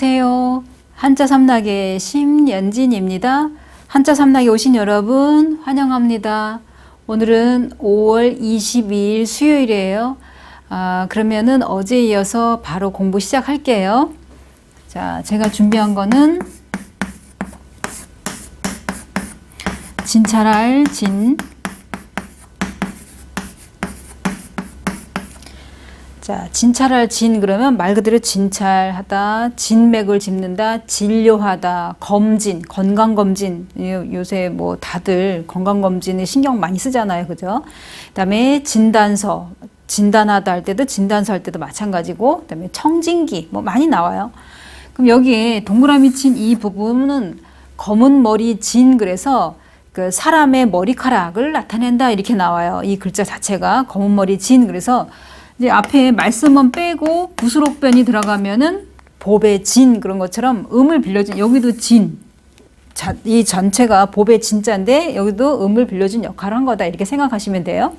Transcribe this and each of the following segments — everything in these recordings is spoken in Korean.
안녕하세요. 한자 삼락의 심연진입니다. 한자 삼락에 오신 여러분 환영합니다. 오늘은 5월 22일 수요일이에요. 그러면은 어제에 이어서 바로 공부 시작할게요. 자, 제가 준비한 거는 진찰할 진. 자, 진찰할 진 그러면 말 그대로 진찰하다, 진맥을 짚는다, 진료하다, 검진, 건강검진. 요새 뭐 다들 건강검진에 신경 많이 쓰잖아요. 그죠? 그 다음에 진단서, 진단하다 할 때도 진단서 할 때도 마찬가지고, 그 다음에 청진기, 뭐 많이 나와요. 그럼 여기에 동그라미 친 이 부분은 검은 머리 진 그래서 그 사람의 머리카락을 나타낸다 이렇게 나와요. 이 글자 자체가 검은 머리 진 그래서 이제 앞에 말씀은 빼고 부수록변이 들어가면은 법의 진 그런 것처럼 음을 빌려준 여기도 진. 자, 이 전체가 법의 진자인데 여기도 음을 빌려준 역할을 한 거다 이렇게 생각하시면 돼요.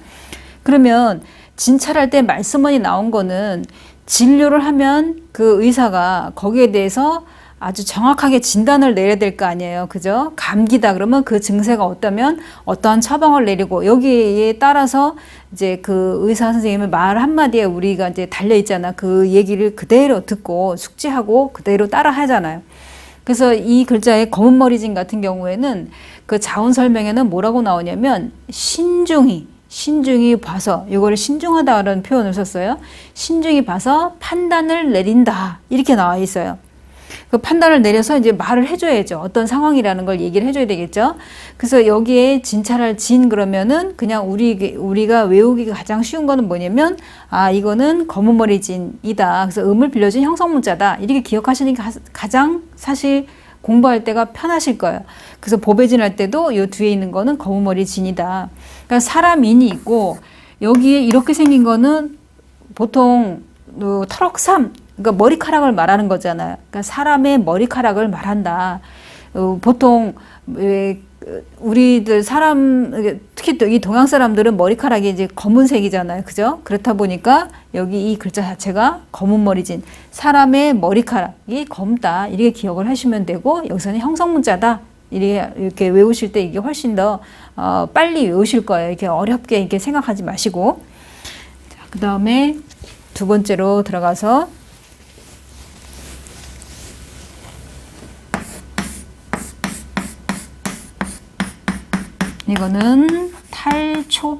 그러면 진찰할 때 말씀원이 나온 거는 진료를 하면 그 의사가 거기에 대해서 아주 정확하게 진단을 내려야 될 거 아니에요. 그죠? 감기다 그러면 그 증세가 어떠면 어떠한 처방을 내리고 여기에 따라서 이제 그 의사 선생님의 말 한마디에 우리가 이제 달려 있잖아. 그 얘기를 그대로 듣고 숙지하고 그대로 따라 하잖아요. 그래서 이 글자의 검은 머리진 같은 경우에는 그 자언 설명에는 뭐라고 나오냐면 신중히 봐서 이거를 신중하다라는 표현을 썼어요. 신중히 봐서 판단을 내린다 이렇게 나와 있어요. 그 판단을 내려서 이제 말을 해줘야죠. 어떤 상황이라는 걸 얘기를 해줘야 되겠죠. 그래서 여기에 진찰할 진 그러면은 그냥 우리가 외우기가 가장 쉬운 거는 뭐냐면 이거는 검은 머리 진이다. 그래서 음을 빌려준 형성문자다. 이렇게 기억하시는 게 가장 사실 공부할 때가 편하실 거예요. 그래서 보배진 할 때도 이 뒤에 있는 거는 검은 머리 진이다. 그러니까 사람인이 있고 여기에 이렇게 생긴 거는 보통 털럭삼 그러니까 머리카락을 말하는 거잖아요. 그러니까 사람의 머리카락을 말한다. 보통 우리들 사람 특히 또 이 동양 사람들은 머리카락이 이제 검은색이잖아요. 그죠? 그렇다 보니까 여기 이 글자 자체가 검은 머리진 사람의 머리카락이 검다. 이렇게 기억을 하시면 되고 여기서는 형성문자다. 이렇게 외우실 때 이게 훨씬 더 빨리 외우실 거예요. 이렇게 어렵게 이렇게 생각하지 마시고. 그 다음에 두 번째로 들어가서 이거는 탈초.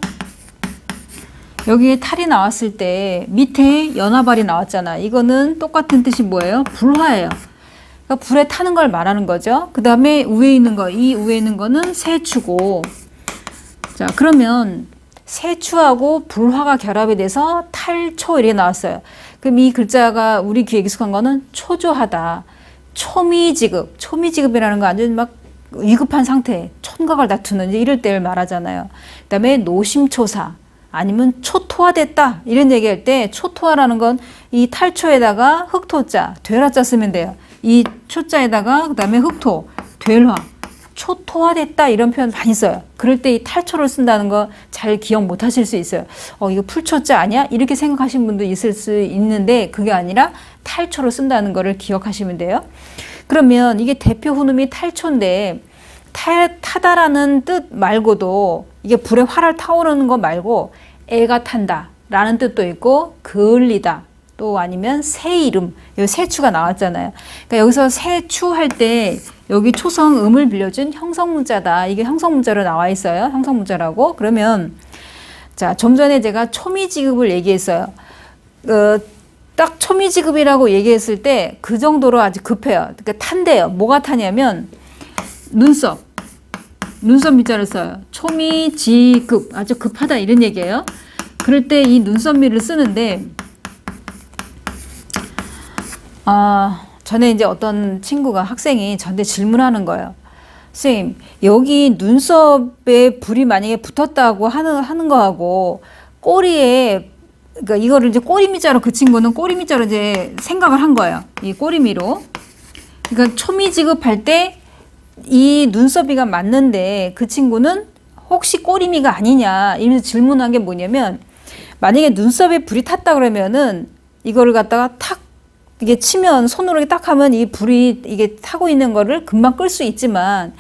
여기에 탈이 나왔을 때 밑에 연화발이 나왔잖아. 이거는 똑같은 뜻이 뭐예요? 불화예요. 그러니까 불에 타는 걸 말하는 거죠. 그 다음에 위에 있는 거, 이 위에 있는 거는 세추고. 자, 그러면 세추하고 불화가 결합이 돼서 탈초 이렇게 나왔어요. 그럼 이 글자가 우리 귀에 익숙한 거는 초조하다. 초미지급이라는 거 완전 막 위급한 상태, 촌각을 다투는 이럴 때를 말하잖아요. 그 다음에 노심초사 아니면 초토화됐다 이런 얘기할 때 초토화라는 건 이 탈초에다가 흑토자, 되라자 쓰면 돼요. 이 초자에다가 그 다음에 흑토, 될화, 초토화됐다 이런 표현 많이 써요. 그럴 때 이 탈초를 쓴다는 거 잘 기억 못 하실 수 있어요. 이거 풀초자 아니야? 이렇게 생각하시는 분도 있을 수 있는데 그게 아니라 탈초를 쓴다는 거를 기억하시면 돼요. 그러면 이게 대표 훈음이 탈초인데 타다라는 뜻 말고도 이게 불에 활을 타오르는 거 말고 애가 탄다 라는 뜻도 있고 그을리다 또 아니면 새 이름 여기 세추가 나왔잖아요. 그러니까 여기서 세추 할 때 여기 초성 음을 빌려준 형성문자다. 이게 형성문자로 나와 있어요. 형성문자라고. 그러면 자, 좀 전에 제가 초미지급을 얘기했어요. 딱 초미지급이라고 얘기했을 때 그 정도로 아주 급해요. 그러니까 탄대요. 뭐가 타냐면 눈썹 밑자를 써요. 초미지급 아주 급하다 이런 얘기예요. 그럴 때 이 눈썹미를 쓰는데 전에 이제 어떤 친구가 학생이 저한테 질문하는 거예요. 선생님 여기 눈썹에 불이 만약에 붙었다고 하는 거하고 꼬리에 그러니까 이거를 이제 꼬리미자로 그 친구는 꼬리미자로 이제 생각을 한 거예요. 이 꼬리미로. 그러니까 초미지급할 때 이 눈썹이가 맞는데 그 친구는 혹시 꼬리미가 아니냐 이러면서 질문한 게 뭐냐면 만약에 눈썹에 불이 탔다 그러면은 이거를 갖다가 탁 이게 치면 손으로 딱 하면 이 불이 이게 타고 있는 거를 금방 끌 수 있지만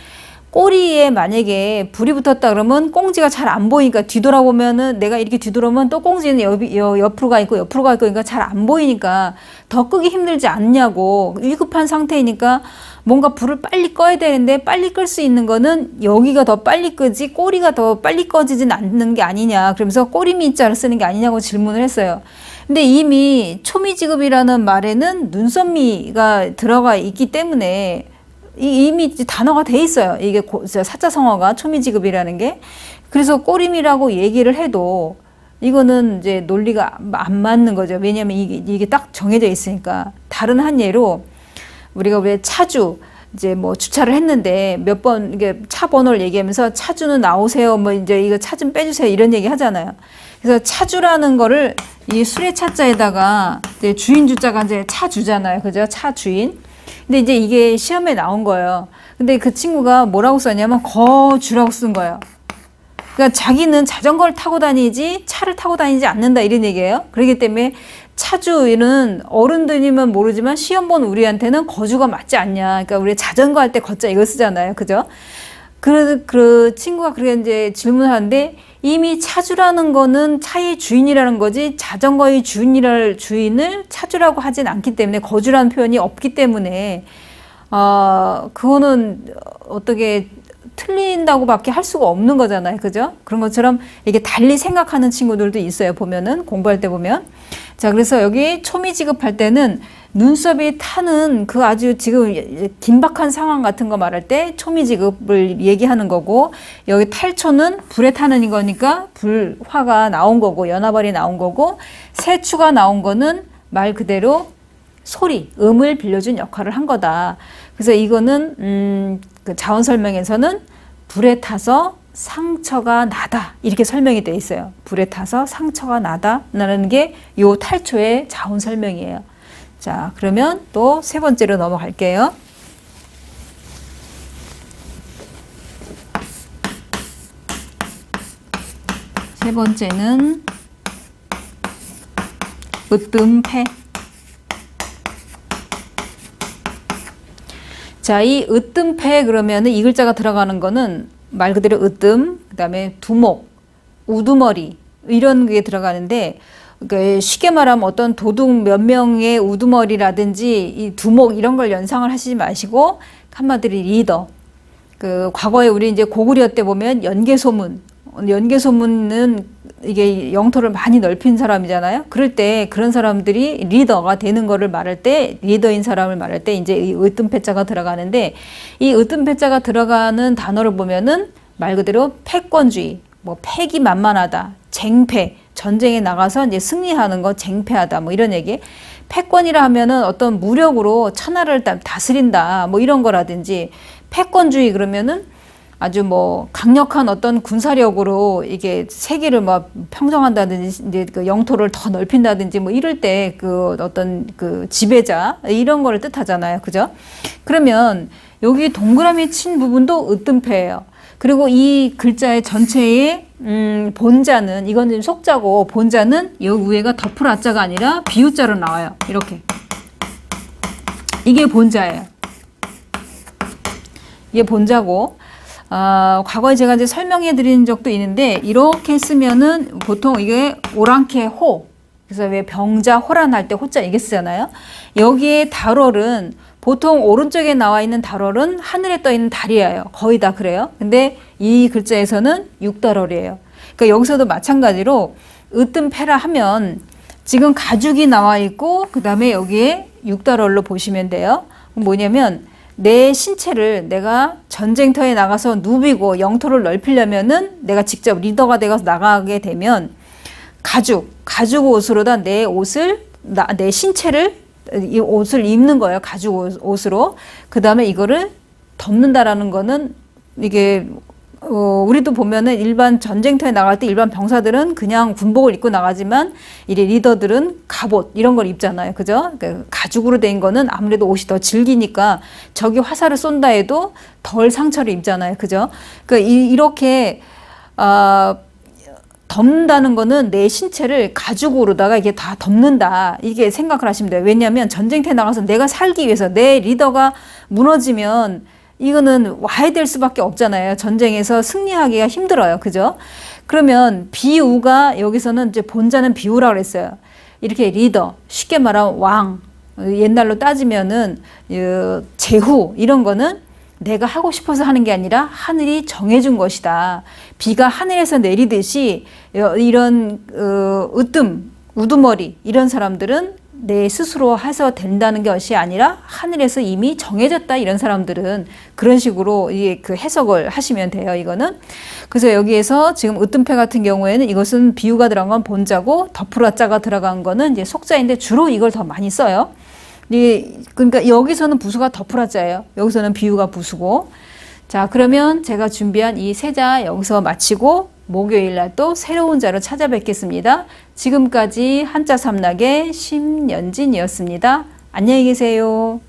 꼬리에 만약에 불이 붙었다 그러면 꽁지가 잘 안 보이니까 뒤돌아보면은 내가 이렇게 뒤돌아보면 또 꽁지는 옆으로 가 있고 그러니까 잘 안 보이니까 더 끄기 힘들지 않냐고. 위급한 상태이니까 뭔가 불을 빨리 꺼야 되는데 빨리 끌 수 있는 거는 여기가 더 빨리 끄지 꼬리가 더 빨리 꺼지진 않는 게 아니냐. 그러면서 꼬리미자를 쓰는 게 아니냐고 질문을 했어요. 근데 이미 초미지급이라는 말에는 눈썹미가 들어가 있기 때문에 이미 단어가 돼 있어요. 이게 사자성어가 초미지급이라는 게. 그래서 꼬림이라고 얘기를 해도 이거는 이제 논리가 안 맞는 거죠. 왜냐하면 이게 딱 정해져 있으니까. 다른 한 예로 우리가 왜 차주 이제 뭐 주차를 했는데 몇 번 이게 차 번호를 얘기하면서 차주는 나오세요. 뭐 이제 이거 차 좀 빼주세요. 이런 얘기 하잖아요. 그래서 차주라는 거를 이 수레차자에다가 이제 주인 주자가 이제 차주잖아요. 그죠? 차주인. 근데 이제 이게 시험에 나온 거예요. 근데 그 친구가 뭐라고 썼냐면 거주라고 쓴 거예요. 그러니까 자기는 자전거를 타고 다니지 차를 타고 다니지 않는다 이런 얘기예요. 그렇기 때문에 차주는 어른들이면 모르지만 시험 본 우리한테는 거주가 맞지 않냐. 그러니까 우리 자전거 할 때 거자 이거 쓰잖아요. 그죠? 그 친구가 그렇게 이제 질문하는데 이미 차주라는 거는 차의 주인이라는 거지 자전거의 주인을 차주라고 하진 않기 때문에 거주라는 표현이 없기 때문에 그거는 어떻게 틀린다고 밖에 할 수가 없는 거잖아요. 그죠? 그런 것처럼 이게 달리 생각하는 친구들도 있어요. 보면은 공부할 때 보면. 자, 그래서 여기 초미지급할 때는 눈썹이 타는 그 아주 지금 긴박한 상황 같은 거 말할 때 초미지급을 얘기하는 거고, 여기 탈초는 불에 타는 거니까 불화가 나온 거고, 연화발이 나온 거고, 세추가 나온 거는 말 그대로 소리, 음을 빌려준 역할을 한 거다. 그래서 이거는 그 자원 설명에서는 불에 타서 상처가 나다 이렇게 설명이 돼 있어요. 불에 타서 상처가 나다라는 게 요 탈초의 자원 설명이에요. 자, 그러면 또 세 번째로 넘어갈게요. 세 번째는 으뜸패. 자, 이 으뜸패 그러면은 이 글자가 들어가는 거는 말 그대로 으뜸, 그 다음에 두목, 우두머리 이런 게 들어가는데, 그러니까 쉽게 말하면 어떤 도둑 몇 명의 우두머리라든지 이 두목 이런 걸 연상을 하시지 마시고 한마디로 리더. 그 과거에 우리 이제 고구려 때 보면 연개소문은 이게 영토를 많이 넓힌 사람이잖아요. 그럴 때 그런 사람들이 리더가 되는 거를 말할 때, 리더인 사람을 말할 때 이제 이 으뜸패자가 들어가는데, 이 으뜸패자가 들어가는 단어를 보면은 말 그대로 패권주의, 뭐 패기 만만하다, 쟁패, 전쟁에 나가서 이제 승리하는 거 쟁패하다, 뭐 이런 얘기. 패권이라 하면은 어떤 무력으로 천하를 다스린다, 뭐 이런 거라든지, 패권주의 그러면은 아주 뭐 강력한 어떤 군사력으로 이게 세계를 뭐 평정한다든지 이제 그 영토를 더 넓힌다든지 뭐 이럴 때 그 어떤 그 지배자 이런 거를 뜻하잖아요. 그죠? 그러면 여기 동그라미 친 부분도 으뜸패예요. 그리고 이 글자의 전체의 본자는 이건 좀 속자고, 본자는 여기 위에가 덮을 아자가 아니라 비유자로 나와요. 이렇게. 이게 본자예요. 이게 본자고, 과거에 제가 이제 설명해 드린 적도 있는데, 이렇게 쓰면은 보통 이게 오랑캐 호. 그래서 왜 병자 호란 할 때 호자 이게 쓰잖아요. 여기에 달월은 보통 오른쪽에 나와 있는 달월은 하늘에 떠 있는 달이에요. 거의 다 그래요. 근데 이 글자에서는 육달월이에요. 그러니까 여기서도 마찬가지로 으뜸패라 하면 지금 가죽이 나와 있고 그 다음에 여기에 육달월로 보시면 돼요. 뭐냐면 내 신체를 내가 전쟁터에 나가서 누비고 영토를 넓히려면은 내가 직접 리더가 되어서 나가게 되면 가죽 옷으로다 내 신체를 이 옷을 입는 거예요. 가죽 옷으로. 그 다음에 이거를 덮는다라는 거는 이게 우리도 보면은 일반 전쟁터에 나갈 때 일반 병사들은 그냥 군복을 입고 나가지만 이 리더들은 갑옷 이런 걸 입잖아요. 그죠? 그러니까 가죽으로 된 거는 아무래도 옷이 더 질기니까 적이 화살을 쏜다 해도 덜 상처를 입잖아요. 그죠? 그러니까 이렇게 덮는다는 거는 내 신체를 가죽으로다가 이게 다 덮는다. 이게 생각을 하시면 돼요. 왜냐하면 전쟁터에 나가서 내가 살기 위해서 내 리더가 무너지면 이거는 와야 될 수밖에 없잖아요. 전쟁에서 승리하기가 힘들어요. 그죠? 그러면 비우가 여기서는 이제 본자는 비우라고 그랬어요. 이렇게 리더, 쉽게 말하면 왕, 옛날로 따지면은 제후 이런 거는 내가 하고 싶어서 하는 게 아니라 하늘이 정해준 것이다. 비가 하늘에서 내리듯이 이런 우두머리 이런 사람들은 내 스스로 해서 된다는 것이 아니라 하늘에서 이미 정해졌다. 이런 사람들은 그런 식으로 이게 그 해석을 하시면 돼요. 이거는. 그래서 여기에서 지금 으뜸패 같은 경우에는 이것은 비유가 들어간 건 본자고 덮으라자가 들어간 거는 이제 속자인데 주로 이걸 더 많이 써요. 그러니까 여기서는 부수가 덮으라자예요. 여기서는 비유가 부수고. 자, 그러면 제가 준비한 이 세 자 여기서 마치고 목요일 날 또 새로운 자로 찾아뵙겠습니다. 지금까지 한자 삼락의 심연진이었습니다. 안녕히 계세요.